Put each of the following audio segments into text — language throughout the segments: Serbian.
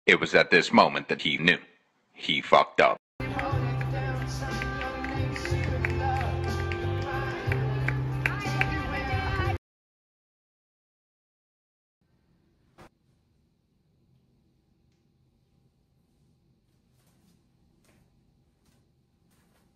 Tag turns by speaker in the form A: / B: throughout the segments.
A: It was at this moment that he knew. He fucked up.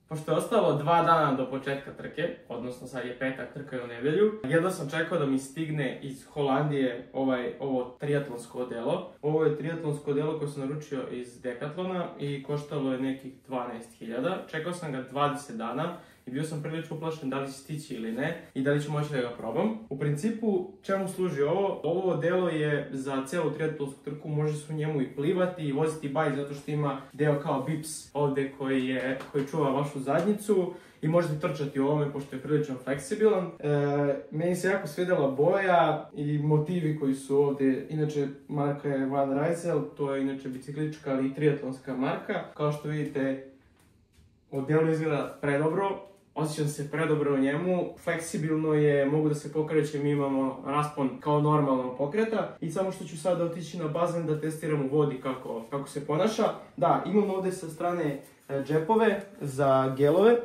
B: Pošto je ostalo 2 dana do početka trke, odnosno sad je petak, trka je u nedjelju, jedva sam čekao da mi stigne iz Holandije ovo triatlonsko odelo. Ovo je triatlonsko odelo koje sam naručio iz Decathlona i koštalo je nekih 12.000. Čekao sam ga 20 dana i bio sam prilično uplašen da li će stići ili ne i da li ću moći da ga probam. U principu, čemu služi ovo? Ovo odelo je za celu triatlonsku trku, može se u njemu i plivati i voziti bajk zato što ima deo kao bips ovdje koji čuva vašu zadnjicu i možete trčati u ovome pošto je prilično fleksibilan. Meni se jako svidjela boja i motivi koji su ovdje. Inače, marka je Van Rysel, to je inače biciklička ali i triatlonska marka. Kao što vidite, odelo izgleda predobro. Osjećam se predobro u njemu, fleksibilno je, mogu da se pokrećem, imamo raspon kao normalno pokreta i samo što ću sada otići na bazen da testiram u vodi kako se ponaša. Da, imam ovdje sa strane džepove za gelove,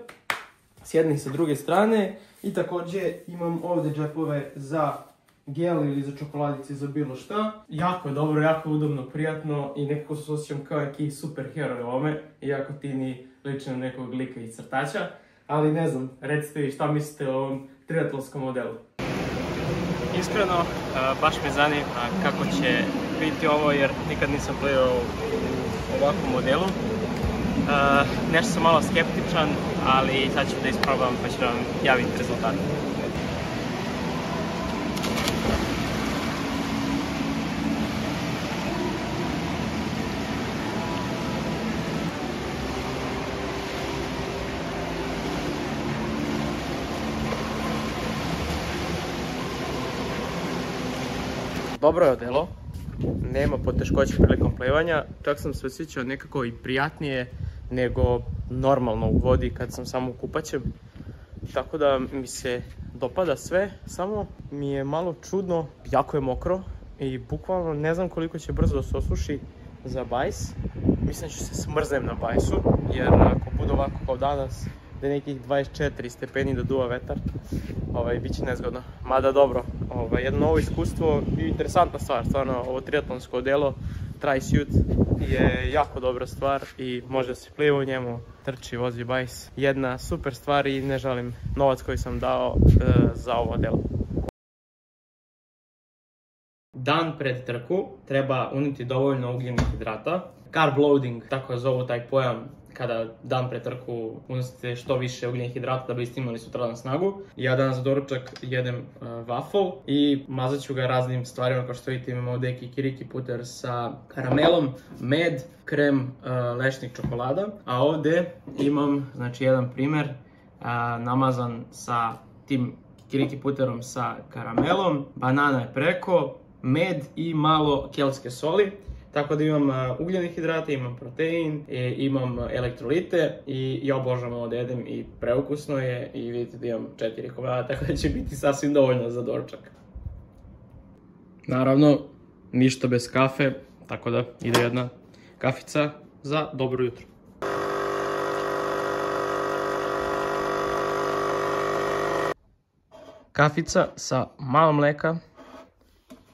B: s jedne i sa druge strane i također imam ovdje džepove za gel ili za čokoladice, za bilo šta. Jako je dobro, jako udobno, prijatno i nekako se osjećam kao neki superheroj u ovome, iako ti ni liči na nekog lika i crtača. Ali ne znam, recite vi šta mislite o ovom triatlonskom modelu. Iskreno, baš me zanima kako će biti ovo jer nikad nisam plivao u ovakvom modelu. Nešto sam malo skeptičan, ali sad ću da isprobam pa ću vam javiti rezultate. Dobro je odelo, nema poteškoća prilikom plivanja, čak sam se osjećao nekako i prijatnije nego normalno u vodi kad sam samo u kupaćem. Tako da mi se dopada sve, samo mi je malo čudno, jako je mokro i bukvalno ne znam koliko će brzo da se osuši za bajs. Mislim da ću se smrznem na bajsu, jer ako bude ovako kao danas, da je nekih 24 stepeni da duva vetar, bit će nezgodno. Mada dobro, jedno novo iskustvo i interesantna stvar, stvarno ovo triatlonsko odelo, Tri-Suit je jako dobra stvar i može da se pliva u njemu, trči, vozi bajs. Jedna super stvar i ne žalim novac koji sam dao za ovo odelo. Dan pred trku treba uniti dovoljno ugljenih hidrata. Carb loading, tako zovu taj pojam, kada dan pred trku unosite što više ugljenih hidrata da biste imali sutradan snagu. Ja danas za doručak jedem waffle i mazat ću ga raznim stvarima, kao što vidite imamo ovdje kikiriki puter sa karamelom, med, krem, lešnik, čokolada. A ovdje imam jedan primjer namazan sa tim kikiriki puterom sa karamelom, banana je preko, med i malo keltske soli. Tako da imam ugljene hidrate, imam protein, imam elektrolite i ja obožavam ovo da jedem i preukusno je i vidite da imam 4 komada, tako da će biti sasvim dovoljno za doručak. Naravno, ništa bez kafe, tako da ide jedna kafica za dobro jutro. Kafica sa malo mleka,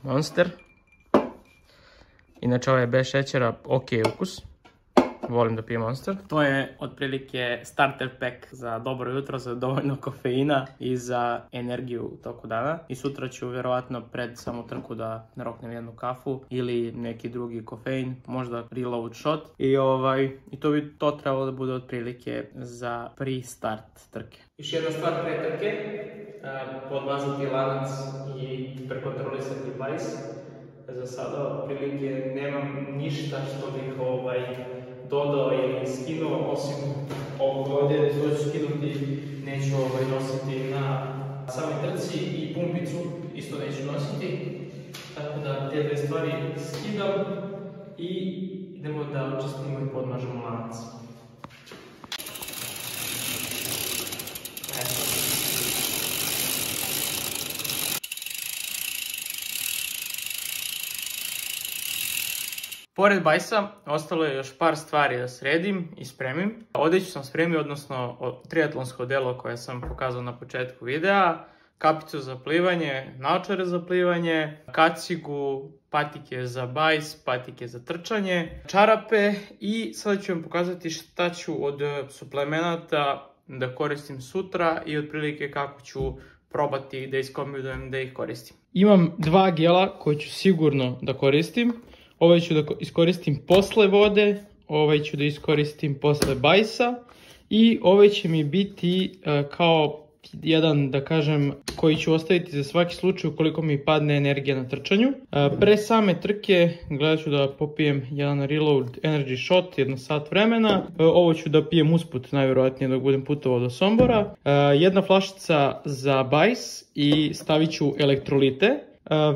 B: Monster. Inače ovo je bez šećera, ok ukus. Volim da pijem Monster. To je otprilike starter pack za dobro jutro, za dovoljno kofeina i za energiju u toku dana. I sutra ću vjerovatno pred samu trku da naroknem jednu kafu ili neki drugi kofein, možda reload shot. I to bi to trebalo da bude otprilike za pre-start trke. Još jedna stvar pre trke, podmazati lanac i prekontrolisati bajs. Za sada otprilike nemam ništa što bih dodao ili skinuo, osim ovog ovdje, to ću skinuti, neću nositi na samoj trci i pumpicu isto neću nositi, tako da te dve stvari skidam i idemo da očistimo i podmažemo lanac. Pored bajsa, ostalo je još par stvari da sredim i spremim. Odeću sam spremio, odnosno triatlonsko odelo koje sam pokazao na početku videa, kapicu za plivanje, naočare za plivanje, kacigu, patike za bajs, patike za trčanje, čarape i sada ću vam pokazati šta ću od suplemenata da koristim sutra i otprilike kako ću probati da iskombinujem da ih koristim. Imam dva gela koje ću sigurno da koristim. Ovaj ću da iskoristim posle vode, ovaj ću da iskoristim posle bajsa i ovaj će mi biti kao jedan, da kažem, koji ću ostaviti za svaki slučaj ukoliko mi padne energija na trčanju. Pre same trke gledat ću da popijem jedan reload energy shot, 1 sat vremena. Ovo ću da pijem usput, najvjerojatnije dok budem putovao do Sombora. Jedna flašica za bajs i stavit ću elektrolite.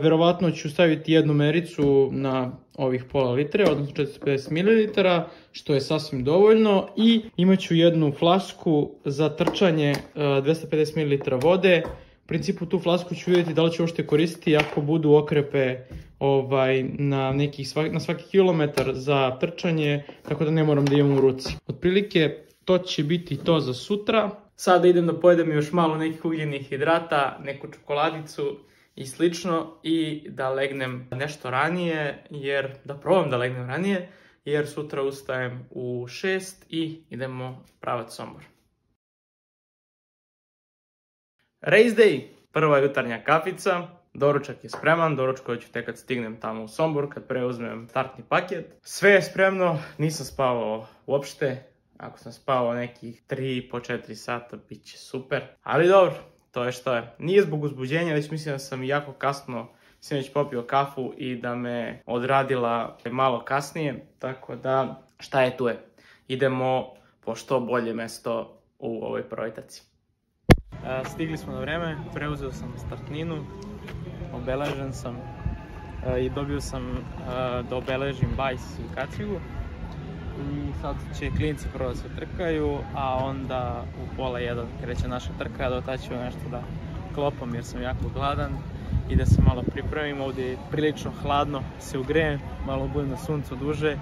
B: Verovatno ću staviti jednu mericu na ovih pola litre, odnosno 450 ml, što je sasvim dovoljno. I imat ću jednu flasku za trčanje, 250 ml vode. U principu tu flasku ću vidjeti da li ću uopšte koristiti ako budu okrepe na svaki kilometar za trčanje, tako da ne moram da imam u ruci. Otprilike to će biti to za sutra. Sada idem da pojedem još malo nekih ugljenih hidrata, neku čokoladicu i slično i da legnem nešto ranije, da probam da legnem ranije, jer sutra ustajem u 6 i idemo pravac Sombor. Race day, prva jutarnja kafica, doručak je spreman, doručkovat ću tek kad stignem tamo u Sombor, kad preuzmem startni paket. Sve je spremno, nisam spavao uopšte, ako sam spavao nekih 3,5-4 sata, bit će super, ali dobro. To je što je. Nije zbog uzbuđenja, već mislim da sam jako kasno sinoć popio kafu i da me odradila malo kasnije. Tako da, šta je tu je. Idemo po što bolje mesto u ovoj prvoj trci. Stigli smo na vreme, preuzeo sam startninu, obeležen sam i dobio sam da obeležim bajs i kacigu. I sad će klinci prvo da se trkaju, a onda u pola 1 kreće naša trka, do tada ću nešto da klopam jer sam jako gladan i da se malo pripremim. Ovdje je prilično hladno, se ugrejem, malo budem na suncu duže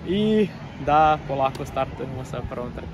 B: i da polako startujemo sa prvom trkom.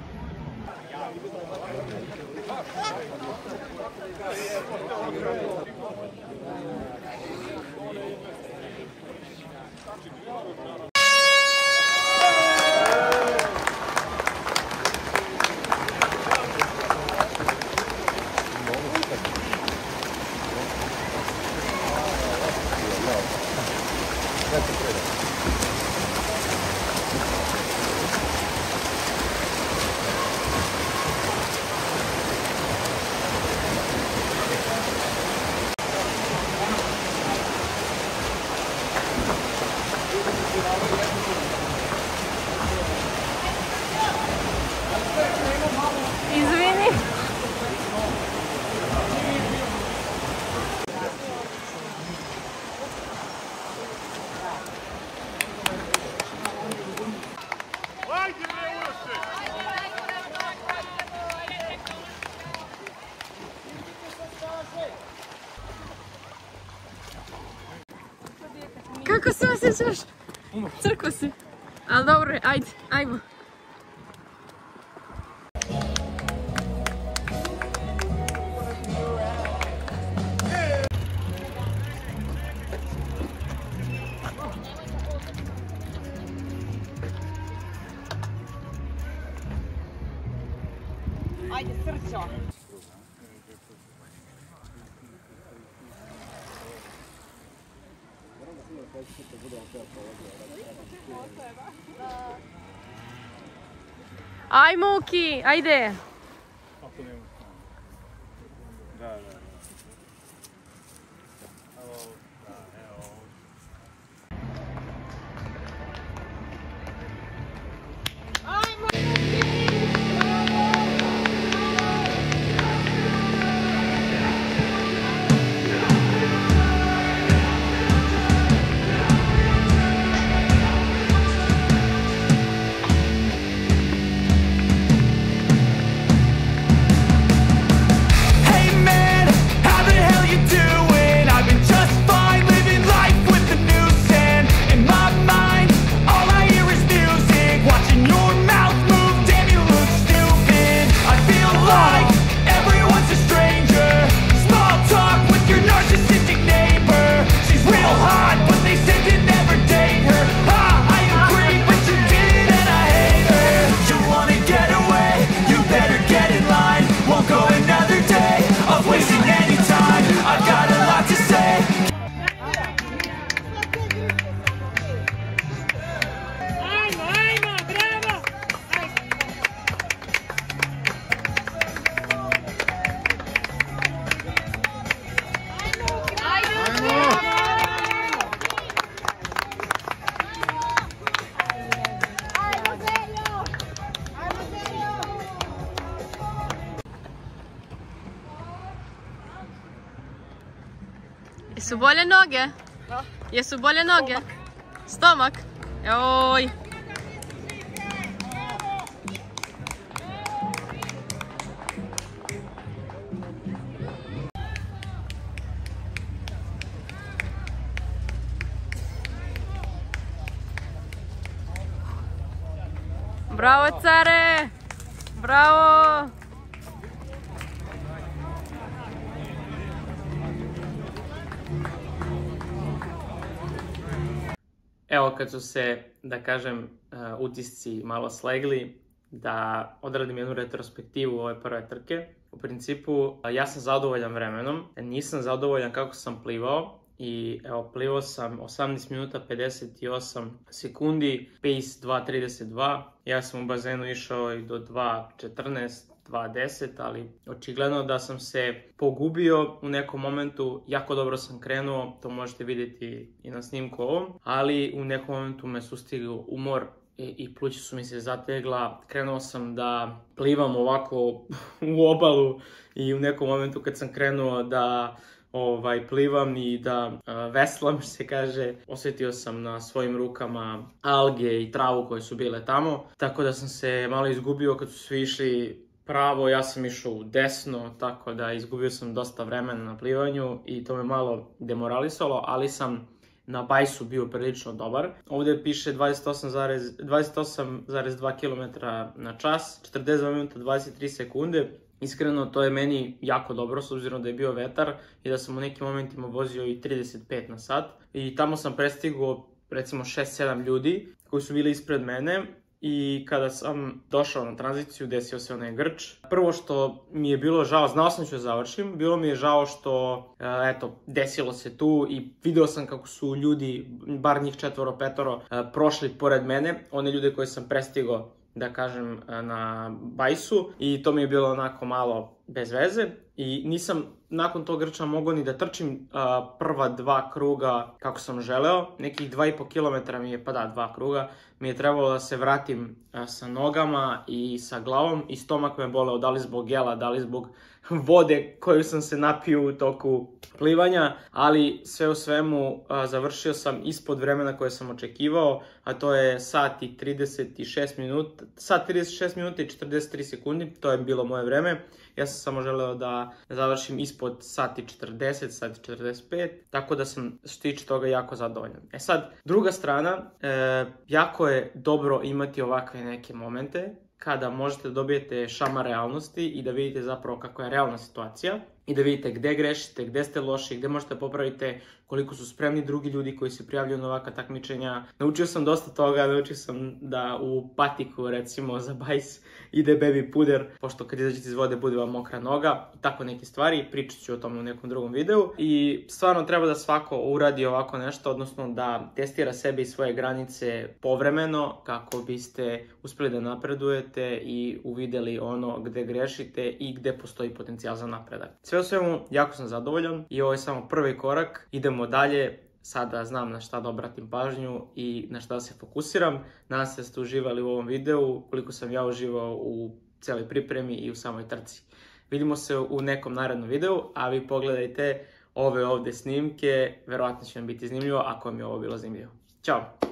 C: Kako se osjećaš? Crko si. Ali dobro, ajde, ajmo.
D: Ajde, srčo.
C: Aj, Muki, ajde. Jesu bolje noge? Jesu bolje noge? Stomak? Joj. Bravo, care! Bravo!
B: Evo kad su se, da kažem, utisci malo slegli, da odradim jednu retrospektivu ove prve trke. U principu, ja sam zadovoljan vremenom, nisam zadovoljan kako sam plivao. I evo, plivao sam 18 minuta 58 sekundi, pace 2.32. Ja sam u bazenu išao i do 2.14, 2.10, ali očigledno da sam se pogubio u nekom momentu. Jako dobro sam krenuo, to možete vidjeti i na snimku ovom, ali u nekom momentu me sustigao umor i pluća su mi se zategla. Krenuo sam da plivam ovako u obalu i u nekom momentu kad sam krenuo da plivam i da veslam, se kaže, osjetio sam na svojim rukama alge i travu koje su bile tamo, tako da sam se malo izgubio. Kad su svi išli pravo, ja sam išao u desno, tako da izgubio sam dosta vremena na plivanju i to me malo demoralisalo, ali sam na bajsu bio prilično dobar. Ovdje piše 28,2 km na čas, 42 minuta 23 sekunde. Iskreno, to je meni jako dobro, s obzirom da je bio vetar i da sam u nekim momentima vozio i 35 na sat. I tamo sam prestigao recimo 6-7 ljudi koji su bili ispred mene i kada sam došao na tranziciju desio se onaj grč. Prvo što mi je bilo žao, znao sam ću završim, bilo mi je žao što, desilo se tu i video sam kako su ljudi, bar njih 4-5, prošli pored mene, one ljude koje sam prestigao, da kažem, na bajsu, i to mi je bilo onako malo bez veze i nisam nakon tog grča mogao ni da trčim prva 2 kruga kako sam želeo. Nekih 2,5 km mi je, pa da, 2 kruga, mi je trebalo da se vratim sa nogama i sa glavom i stomak me boleo, da li zbog jela, da li zbog vode koju sam se napio u toku plivanja, ali sve u svemu završio sam ispod vremena koje sam očekivao, a to je sat 36 minuta i 43 sekundi, to je bilo moje vreme. Ja sam samo želeo da završim ispod sat i 40, sat i 45, tako da sam što tiče toga jako zadovoljan. E sad, druga strana, jako je dobro imati ovakve neke momente kada možete da dobijete šamar realnosti i da vidite zapravo kako je realna situacija i da vidite gde grešite, gde ste loši, gde možete popraviti, koliko su spremni drugi ljudi koji se prijavljaju na ovakva takmičenja. Naučio sam dosta toga, naučio sam da u patiku, recimo, za bajs ide baby puder, pošto kad izađete iz vode bude vam mokra noga i tako neke stvari. Pričat ću o tome u nekom drugom videu. I stvarno treba da svako uradi ovako nešto, odnosno da testira sebe i svoje granice povremeno kako biste uspeli da napredujete i uvideli ono gde grešite i gde postoji potencijal za napredak. Sve u svemu, jako sam zadovoljan i ovo je samo prvi korak. Idemo dalje, sada znam na šta da obratim pažnju i na šta se fokusiram. Nadam se da ste uživali u ovom videu, koliko sam ja uživao u cijeloj pripremi i u samoj trci. Vidimo se u nekom narednom videu, a vi pogledajte ove ovdje snimke, verovatno će vam biti zanimljivo ako vam je ovo bilo zanimljivo. Ćao!